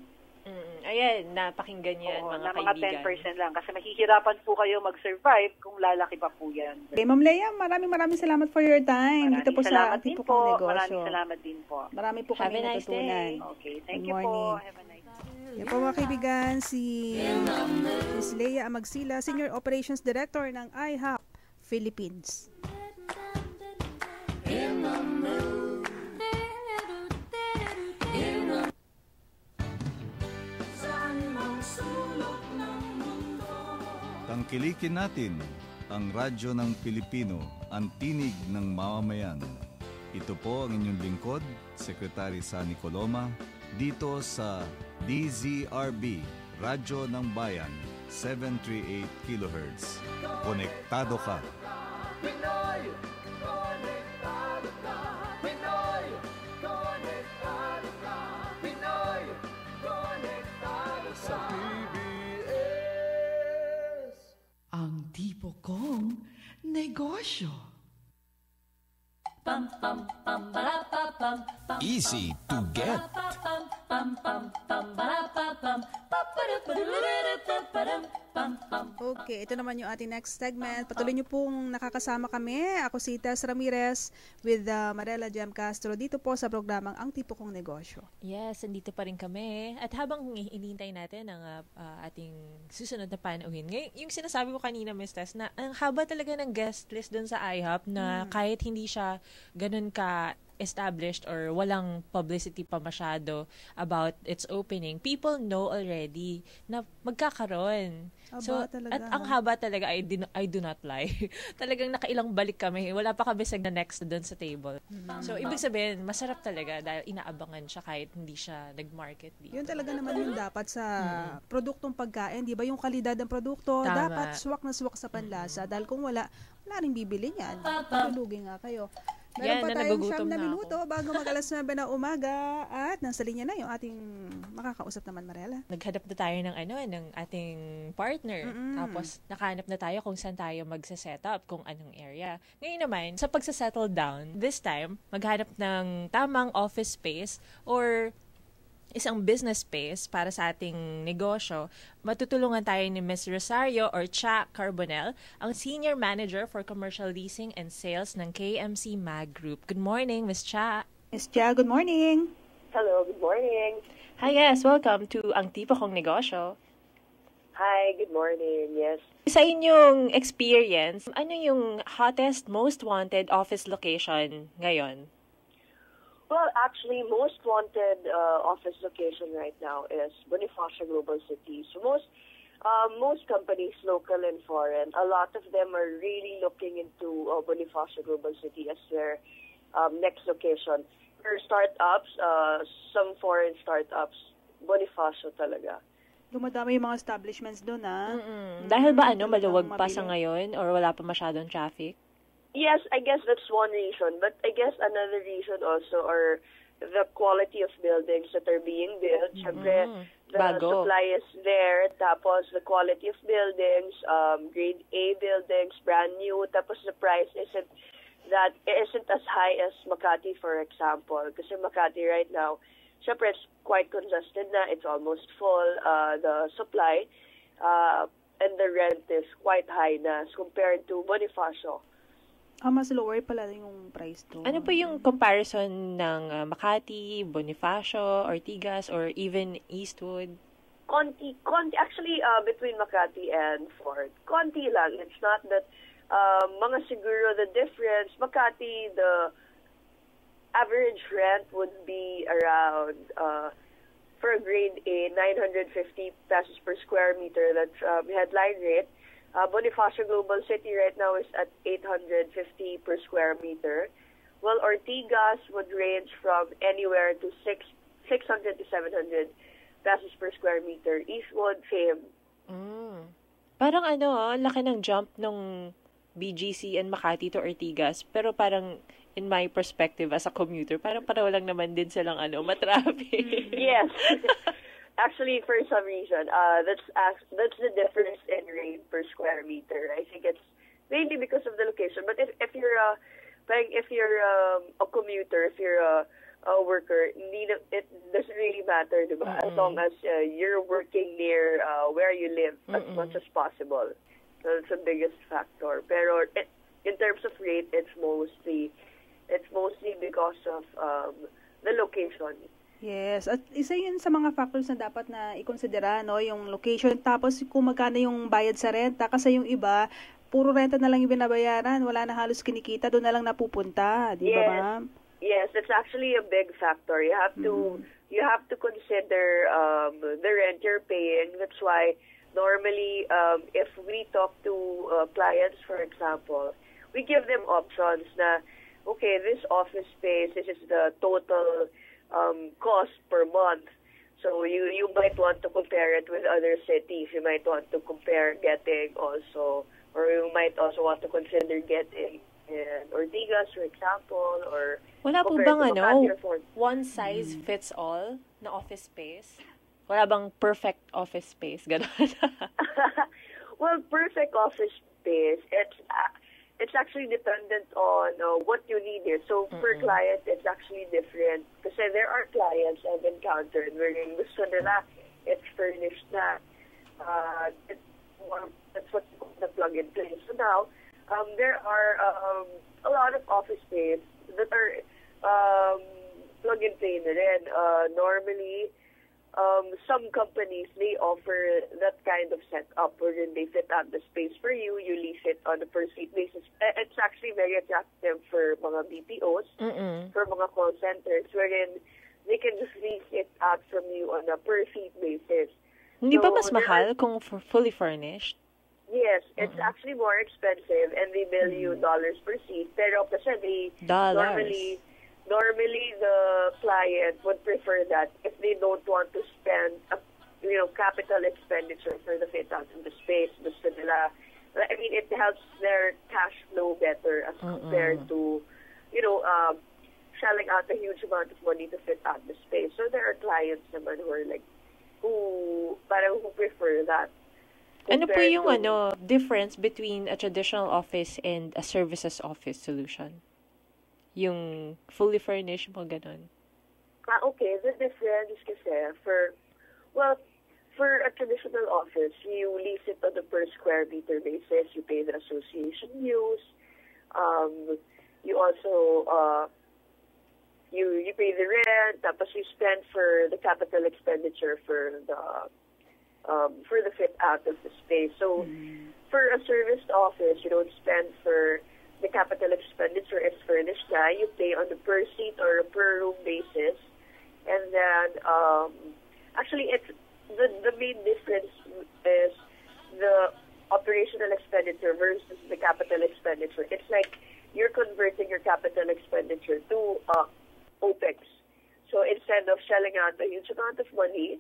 Ayan, napakinggan yan, mga kaibigan. Mga 10% lang kasi mahihirapan po kayo mag-survive kung lalaki pa po yan. Okay, Ma'am Lea, maraming salamat for your time. Dito po sa Tipo Kong Negosyo. Maraming salamat din po. Marami po kami natutunan. Okay, thank you po. Have a nice day. Yan po mga kaibigan, si Ms. Lea Amagsila, Senior Operations Director ng IHOP Philippines. Tangkilikin natin ang radyo ng Pilipino, ang tinig ng mamamayan. Ito po ang inyong lingkod, Secretary Sani Coloma, dito sa DZRB, Radyo ng Bayan, 738 kHz. Konektado ka! Pinoy! Konektado ka! Pinoy! Konektado ka! Pinoy! Konektado sa Ang Tipo Kong Negosyo. Easy to get. Okay, ito naman yung ating next segment. Patuloy niyo pong nakakasama kami. Ako si Tess Ramirez with Marela Jem Castro dito po sa programang Ang Tipo Kong Negosyo. Yes, andito pa rin kami. At habang inintay natin ang ating susunod na panauhin, yung sinasabi ko kanina, Ms. Tess, na ang haba talaga ng guest list dun sa IHOP na kahit hindi siya ganun ka established or walang publicity pa masyado about its opening, people know already na magkakaroon. At ang haba talaga, I do not lie. Talagang nakailang balik kami. Wala pa kami sa next doon sa table. So, ibig sabihin, masarap talaga dahil inaabangan siya kahit hindi siya nag-market dito. Yun talaga naman yung dapat sa produktong pagkain. Di ba yung kalidad ng produkto, dapat swak na swak sa panlasa. Dahil kung wala rin bibili niyan. Tulugin nga kayo. Meron pa tayong siyam na minuto bago mag-alas 9 na umaga at nasa linya na yung ating makakausap naman, Marela. Naghanap na tayo ng ating partner. Tapos nakahanap na tayo kung saan tayo magsa-setup, kung anong area. Ngayon naman, sa pagsa-settle down, this time, maghanap ng tamang office space or isang business space para sa ating negosyo, matutulungan tayo ni Ms. Rosario or Cha Carbonell, ang Senior Manager for Commercial Leasing and Sales ng KMC Mag Group. Good morning, Ms. Cha. Ms. Cha, good morning. Hello, good morning. Hi, yes. Welcome to Ang Tipo Kong Negosyo. Hi, good morning. Yes. Sa inyong experience, ano yung hottest, most wanted office location ngayon? Well, actually, most wanted office location right now is Bonifacio Global City. So most companies, local and foreign, a lot of them are really looking into Bonifacio Global City as their next location. For startups, some foreign startups, Bonifacio talaga. Dumadami yung mga establishments doon, Dahil ba maluwag pa sa ngayon or wala pa masyadong traffic? Yes, I guess that's one reason. But I guess another reason also are the quality of buildings that are being built. Siyempre, the supply is there. Tapos the quality of buildings, grade A buildings, brand new. Tapos the price isn't as high as Makati, for example. Kasi Makati right now, siyempre it's quite congested na. It's almost full, the supply. And the rent is quite high na compared to Bonifacio. Mas lower pala yung price doon. Ano po yung comparison ng Makati, Bonifacio, Ortigas, or even Eastwood? Konti. Actually, between Makati and Fort, konti lang. It's not that mga siguro the difference. Makati, the average rent would be around, for a grade A, 950 pesos per square meter. That's headline rate. Bonifacio Global City right now is at 850 per square meter. Well, Ortigas would range from anywhere to 600 to 700 pesos per square meter. Eastwood, same. Parang laki ng jump nung BGC and Makati to Ortigas. Pero parang, in my perspective as a commuter, parang pareho lang naman din silang matraffic. Yes. Actually, for some reason, that's the difference in rate per square meter. I think it's mainly because of the location. But if you're a commuter, if you're a worker, it doesn't really matter, diba? As long as you're working near where you live as much as possible. So that's the biggest factor. Pero in terms of rate, it's mostly because of the location. Yes, at isa yun sa mga factors na dapat na ikonsidera, no, yung location, tapos kung magkano yung bayad sa renta, kasi yung iba, puro renta na lang yung binabayaran, wala na halos kinikita, doon na lang napupunta, di ba, ma'am? Yes, that's actually a big factor. You have to consider the rent you're paying. That's why normally if we talk to clients, for example, we give them options na, okay, this office space, this is the total cost per month. So you might want to compare it with other cities. You might want to compare getting also, or you might also want to consider getting in Ortigas, for example, or wala po bang one size fits all na office space? Wala bang perfect office space? Ganun. Well, perfect office space, it's actually dependent on what you need here. So, per client, it's actually different. Kasi there are clients I've encountered wherein gusto nila, it's furnished na. That's what you call the plug-and-play. So now, there are a lot of office space that are plug-and-play na rin. Normally, some companies, they offer that kind of setup wherein they fit out the space for you, you lease it on a per-seat basis. It's actually very attractive for mga BPOs, for mga call centers, wherein they can just lease it out from you on a per-seat basis. Hindi ba mas mahal kung fully furnished? Yes, it's actually more expensive and they bill you dollars per seat. Pero kasi normally the client would prefer that if they don't want to spend capital expenditure for the fit out of the space. Gusto nila, I mean, it helps their cash flow better as compared to shelling out a huge amount of money to fit out the space. So there are clients naman who prefer that. Ano po yung difference between a traditional office and a services office solution? Yung fully furnished mo, ganun. Okay. The difference kasi for a traditional office, you lease it on a per square meter basis. You pay the association dues. You also you pay the rent. Tapos you spend for the capital expenditure for the fit out of the space. So for a serviced office, you don't spend for the capital expenditure. It's furnished na. You pay on a per seat or a per room basis. And then actually it's the main difference is the operational expenditure versus the capital expenditure. It's like you're converting your capital expenditure to OPEX. So instead of shelling out a huge amount of money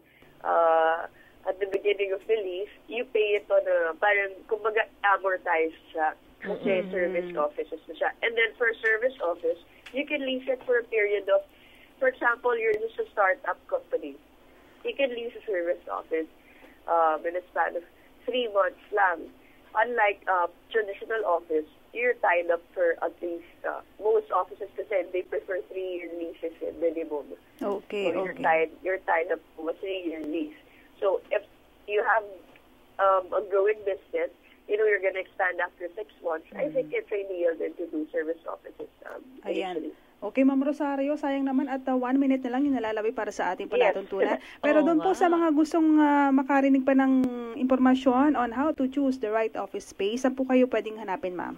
at the beginning of the lease, you pay it on a, parang, kumbaga, amortized siya kasi service offices na siya. And then for service office, you can lease it for a period of, for example, you're just a startup company. You can lease a service office in a span of 3 months lang. Unlike traditional office, you're tied up for at least, most offices kasi they prefer 3-year leases minimum. Okay, so okay. You're tied up for a 3-year lease. So if you have a growing business, you're going to expand after 6 months, I think it's ideal then to do service offices. Ayan. Okay, Ma'am Rosario, sayang naman at 1 minute na lang yung nalalabay para sa ating palatuntunan. Pero doon po sa mga gustong makarinig pa ng impormasyon on how to choose the right office space, saan po kayo pwedeng hanapin, Ma'am?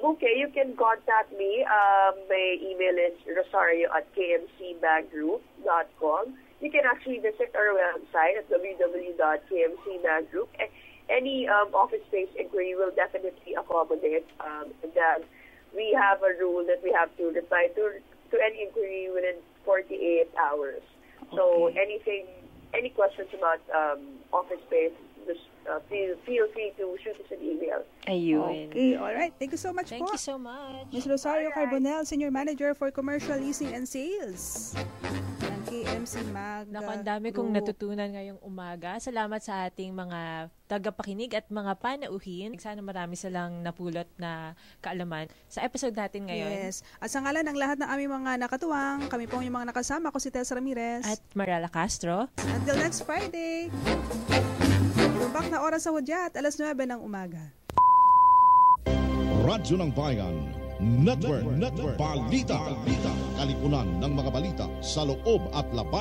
Okay, you can contact me. My email is rosario@kmcbaggroup.com. You can actually visit our website at www.kmcbaggroup. Any office space inquiry will definitely accommodate that. We have a rule that we have to reply to any inquiry within 48 hours. So any questions about office space, just feel free to shoot us an email. Ayun. Okay, all right. Thank you so much Thank po. you so much. Ms. Rosario Carbonell, Senior Manager for Commercial Leasing and Sales ng KMC Mag. Naku, ang dami kong natutunan ngayong umaga. Salamat sa ating mga tagapakinig at mga panauhin. Sana marami silang napulot na kaalaman sa episode natin ngayon. Yes. At sa ngalan ng lahat ng aming mga nakatuwang, kami po yung mga nakasama ko si Tess Ramirez. At Mariela Castro. Until next Friday. Tumbak na oras sa hudyat, 9:00 ng umaga. Radyo ng Bayan Network. Balita. Kalipunan ng mga balita sa loob at labas